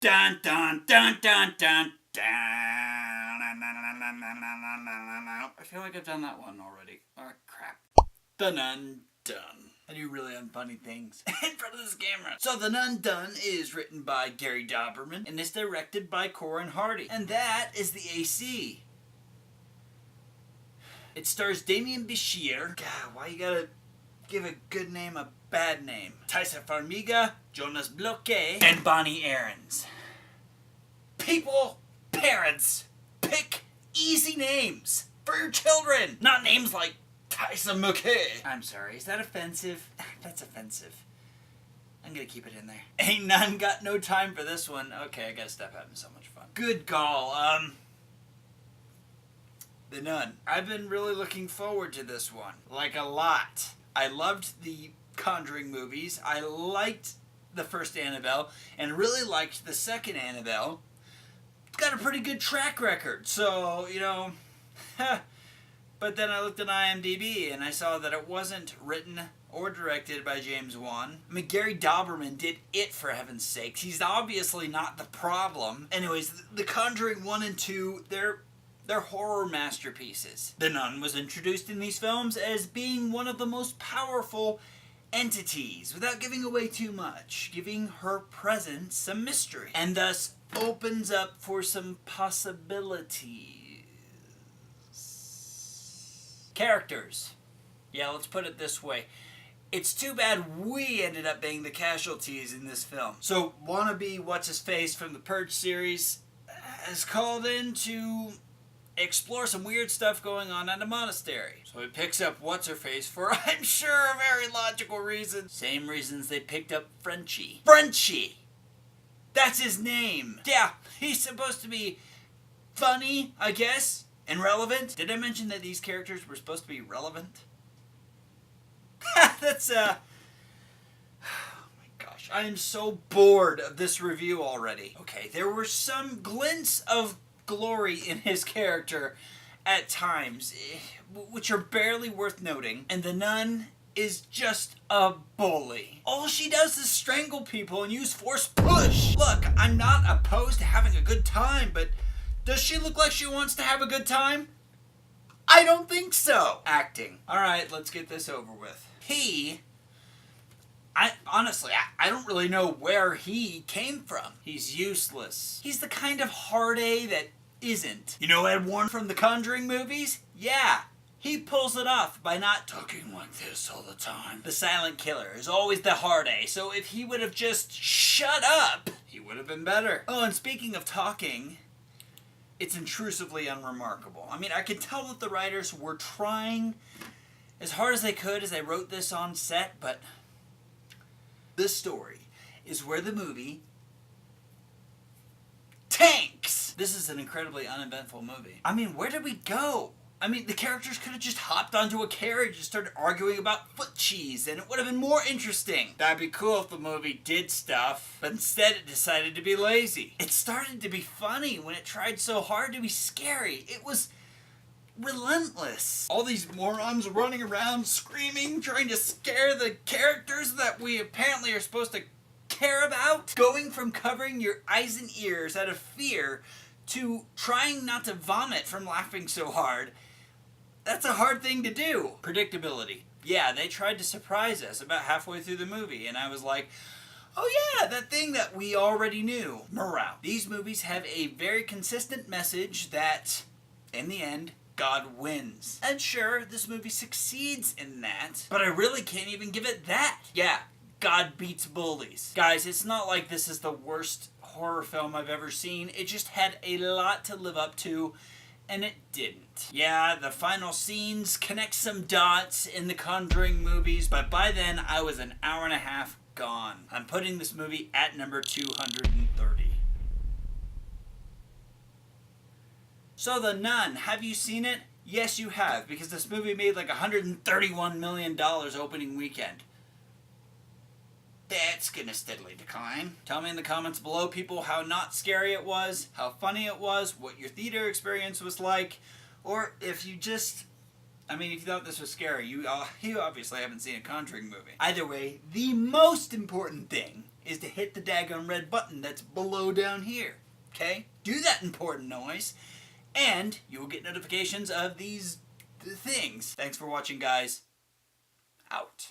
Dun dun dun dun dun dun. I feel like I've done that one already. Oh crap. The Nun Done. I do really unfunny things in front of this camera. So The Nun Done is written by Gary Dauberman and is directed by Corin Hardy. And that is the AC. It stars Damien Bichir. God, why you gotta give a good name a bad name? Taissa Farmiga, Jonas Bloquet, and Bonnie Aarons. People, parents, pick easy names for your children. Not names like Taissa McKay. I'm sorry, is that offensive? That's offensive. I'm gonna keep it in there. Ain't none got no time for this one. Okay, I gotta stop having so much fun. Good call. The Nun. I've been really looking forward to this one. Like a lot. I loved the Conjuring movies. I liked the first Annabelle and really liked the second Annabelle. It's got a pretty good track record, so, you know, but then I looked at IMDb and I saw that it wasn't written or directed by James Wan. I mean, Gary Dauberman did it, for heaven's sakes. He's obviously not the problem. Anyways, The Conjuring 1 and 2, they're horror masterpieces. The Nun was introduced in these films as being one of the most powerful entities, without giving away too much, giving her presence some mystery, and thus opens up for some possibilities. Characters. Yeah, let's put it this way. It's too bad we ended up being the casualties in this film. So, wannabe What's-His-Face from the Purge series is called in to explore some weird stuff going on at a monastery. So he picks up What's-Her-Face for, I'm sure, a very logical reason. Same reasons they picked up Frenchie. Frenchie! That's his name! Yeah, he's supposed to be funny, I guess, and relevant. Did I mention that these characters were supposed to be relevant? That's, oh my gosh, I am so bored of this review already. Okay, there were some glints of glory in his character at times, which are barely worth noting, and the nun is just a bully. All she does is strangle people and use force push. Look, I'm not opposed to having a good time, but does she look like she wants to have a good time? I don't think so. Acting. Alright, let's get this over with. Honestly, I don't really know where he came from. He's useless. He's the kind of hard A that isn't. You know Ed Warren from the Conjuring movies? Yeah. He pulls it off by not talking like this all the time. The silent killer is always the hard A, so if he would have just shut up, he would have been better. Oh, and speaking of talking, it's intrusively unremarkable. I mean, I could tell that the writers were trying as hard as they could as they wrote this on set, but this story is where the movie tanks. This is an incredibly uneventful movie. I mean, where did we go? I mean, the characters could have just hopped onto a carriage and started arguing about foot cheese, and it would have been more interesting. That'd be cool if the movie did stuff, but instead it decided to be lazy. It started to be funny when it tried so hard to be scary. It was relentless. All these morons running around screaming, trying to scare the characters that we apparently are supposed to care about. Going from covering your eyes and ears out of fear to trying not to vomit from laughing so hard. That's a hard thing to do. Predictability. Yeah, they tried to surprise us about halfway through the movie, and I was like, oh yeah, that thing that we already knew. Morale. These movies have a very consistent message that, in the end, God wins. And sure, this movie succeeds in that, but I really can't even give it that. Yeah, God beats bullies. Guys, it's not like this is the worst horror film I've ever seen. It just had a lot to live up to, and it didn't. Yeah, the final scenes connect some dots in the Conjuring movies, but by then I was an hour and a half gone. I'm putting this movie at number 230. So The Nun, have you seen it? Yes, you have, because this movie made like $131 million opening weekend. That's gonna steadily decline. Tell me in the comments below, people, how not scary it was, how funny it was, what your theater experience was like, or if you just, if you thought this was scary, you obviously haven't seen a Conjuring movie. Either way, the most important thing is to hit the daggone red button that's below down here. Okay? Do that important noise, and you will get notifications of these things. Thanks for watching, guys. Out.